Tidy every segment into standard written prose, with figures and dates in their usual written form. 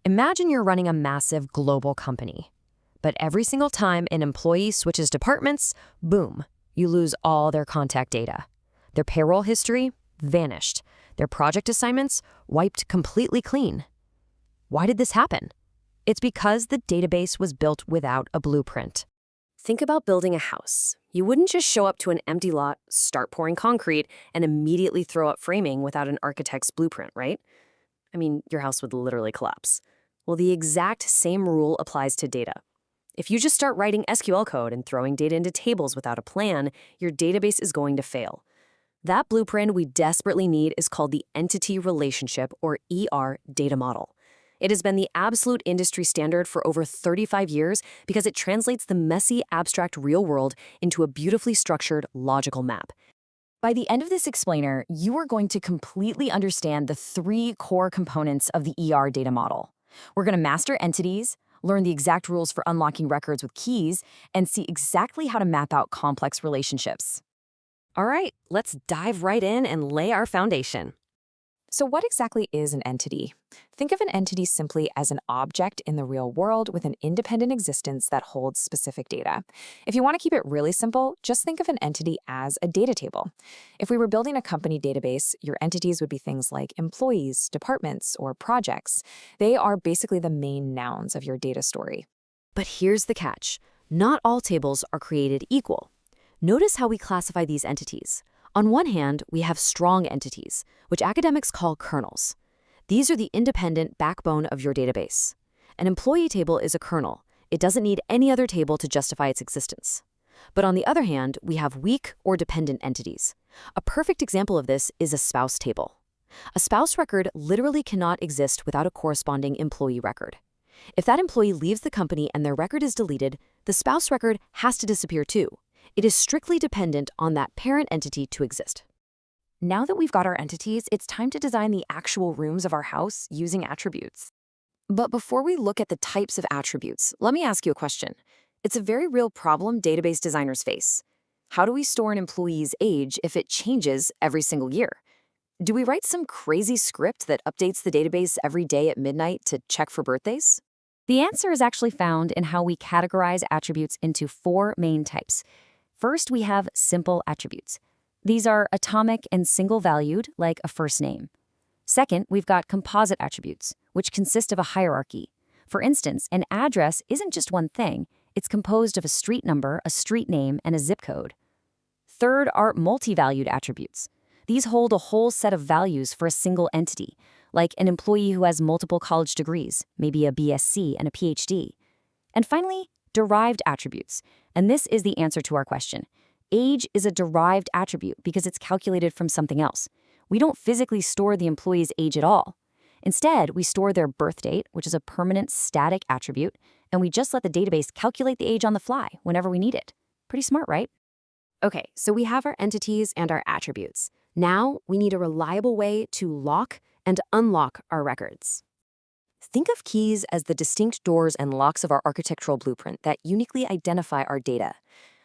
Imagine you're running a massive global company. But every single time an employee switches departments, boom, you lose all their contact data. Their payroll history, vanished. Their project assignments, wiped completely clean. Why did this happen? It's because the database was built without a blueprint. Think about building a house. You wouldn't just show up to an empty lot, start pouring concrete, and immediately throw up framing without an architect's blueprint, right? I mean, your house would literally collapse. Well, the exact same rule applies to data. If you just start writing SQL code and throwing data into tables without a plan, your database is going to fail. That blueprint we desperately need is called the Entity Relationship, or ER, data model. It has been the absolute industry standard for over 35 years because it translates the messy, abstract real world into a beautifully structured, logical map. By the end of this explainer, you are going to completely understand the 3 core components of the ER data model. We're going to master entities, learn the exact rules for unlocking records with keys, and see exactly how to map out complex relationships. All right, let's dive right in and lay our foundation. So what exactly is an entity? Think of an entity simply as an object in the real world with an independent existence that holds specific data. If you want to keep it really simple, just think of an entity as a data table. If we were building a company database, your entities would be things like employees, departments, or projects. They are basically the main nouns of your data story. But here's the catch. Not all tables are created equal. Notice how we classify these entities. On one hand, we have strong entities, which academics call kernels. These are the independent backbone of your database. An employee table is a kernel. It doesn't need any other table to justify its existence. But on the other hand, we have weak or dependent entities. A perfect example of this is a spouse table. A spouse record literally cannot exist without a corresponding employee record. If that employee leaves the company and their record is deleted, the spouse record has to disappear too. It is strictly dependent on that parent entity to exist. Now that we've got our entities, it's time to design the actual rooms of our house using attributes. But before we look at the types of attributes, let me ask you a question. It's a very real problem database designers face. How do we store an employee's age if it changes every single year? Do we write some crazy script that updates the database every day at midnight to check for birthdays? The answer is actually found in how we categorize attributes into 4 main types. First, we have simple attributes. These are atomic and single-valued, like a first name. Second, we've got composite attributes, which consist of a hierarchy. For instance, an address isn't just one thing. It's composed of a street number, a street name, and a zip code. Third are multivalued attributes. These hold a whole set of values for a single entity, like an employee who has multiple college degrees, maybe a BSc and a PhD. And finally, derived attributes. And this is the answer to our question. Age is a derived attribute because it's calculated from something else. We don't physically store the employee's age at all. Instead, we store their birth date, which is a permanent static attribute, and we just let the database calculate the age on the fly whenever we need it. Pretty smart, right? Okay, so we have our entities and our attributes. Now we need a reliable way to lock and unlock our records. Think of keys as the distinct doors and locks of our architectural blueprint that uniquely identify our data.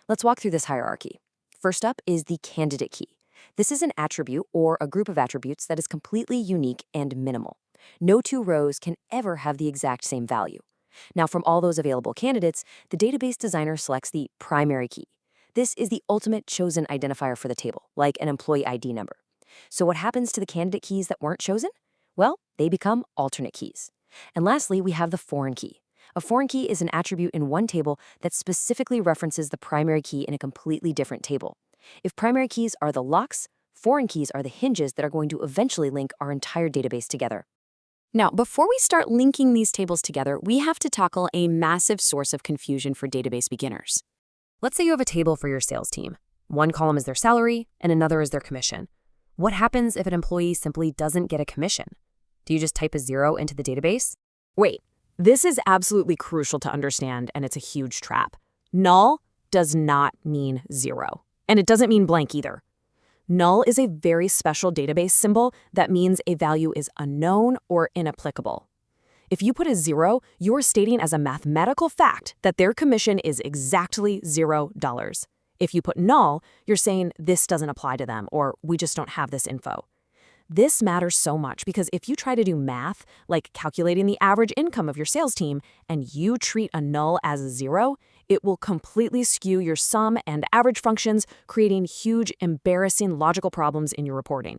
Let's walk through this hierarchy. First up is the candidate key. This is an attribute or a group of attributes that is completely unique and minimal. No 2 rows can ever have the exact same value. Now, from all those available candidates, the database designer selects the primary key. This is the ultimate chosen identifier for the table, like an employee ID number. So what happens to the candidate keys that weren't chosen? Well, they become alternate keys. And lastly, we have the foreign key. A foreign key is an attribute in one table that specifically references the primary key in a completely different table. If primary keys are the locks, foreign keys are the hinges that are going to eventually link our entire database together. Now, before we start linking these tables together, we have to tackle a massive source of confusion for database beginners. Let's say you have a table for your sales team. One column is their salary, and another is their commission. What happens if an employee simply doesn't get a commission? Do you just type a 0 into the database? Wait, this is absolutely crucial to understand, and it's a huge trap. Null does not mean 0, and it doesn't mean blank either. Null is a very special database symbol that means a value is unknown or inapplicable. If you put a 0, you're stating as a mathematical fact that their commission is exactly $0. If you put null, you're saying this doesn't apply to them, or we just don't have this info. This matters so much because if you try to do math, like calculating the average income of your sales team, and you treat a null as a zero, it will completely skew your sum and average functions, creating huge, embarrassing logical problems in your reporting.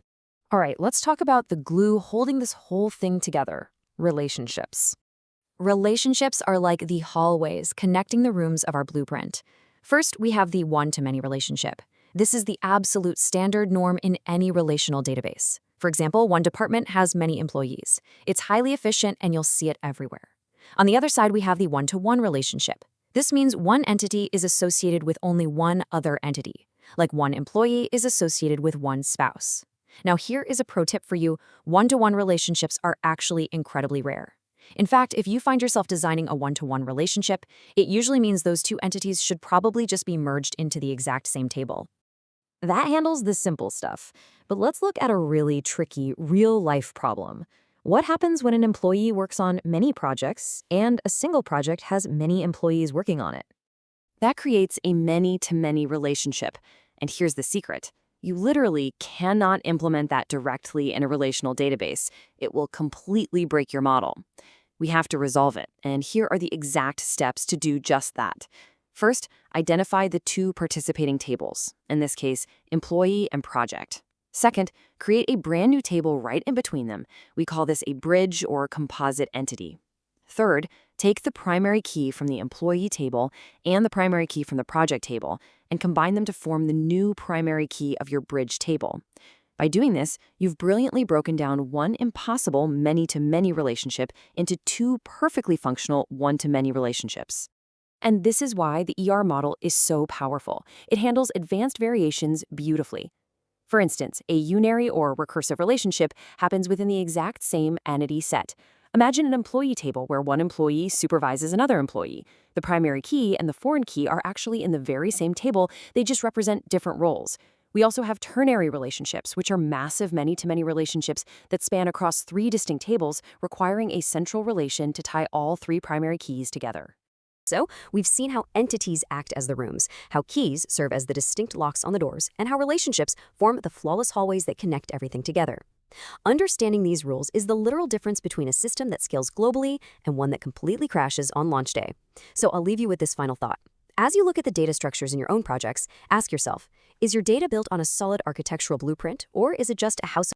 All right, let's talk about the glue holding this whole thing together: relationships. Relationships are like the hallways connecting the rooms of our blueprint. First, we have the one-to-many relationship. This is the absolute standard norm in any relational database. For example, one department has many employees. It's highly efficient and you'll see it everywhere. On the other side, we have the one-to-one relationship. This means one entity is associated with only one other entity, like one employee is associated with one spouse. Now, here is a pro tip for you: one-to-one relationships are actually incredibly rare. In fact, if you find yourself designing a one-to-one relationship, it usually means those two entities should probably just be merged into the exact same table. That handles the simple stuff, but let's look at a really tricky, real-life problem. What happens when an employee works on many projects and a single project has many employees working on it? That creates a many-to-many relationship. And here's the secret: you literally cannot implement that directly in a relational database. It will completely break your model. We have to resolve it, and here are the exact steps to do just that. First, identify the two participating tables, in this case, employee and project. Second, create a brand new table right in between them. We call this a bridge or composite entity. Third, take the primary key from the employee table and the primary key from the project table and combine them to form the new primary key of your bridge table. By doing this, you've brilliantly broken down one impossible many-to-many relationship into two perfectly functional one-to-many relationships. And this is why the ER model is so powerful. It handles advanced variations beautifully. For instance, a unary or recursive relationship happens within the exact same entity set. Imagine an employee table where one employee supervises another employee. The primary key and the foreign key are actually in the very same table, they just represent different roles. We also have ternary relationships, which are massive many-to-many relationships that span across three distinct tables, requiring a central relation to tie all three primary keys together. So, we've seen how entities act as the rooms, how keys serve as the distinct locks on the doors, and how relationships form the flawless hallways that connect everything together. Understanding these rules is the literal difference between a system that scales globally and one that completely crashes on launch day. So I'll leave you with this final thought. As you look at the data structures in your own projects, ask yourself, is your data built on a solid architectural blueprint, or is it just a house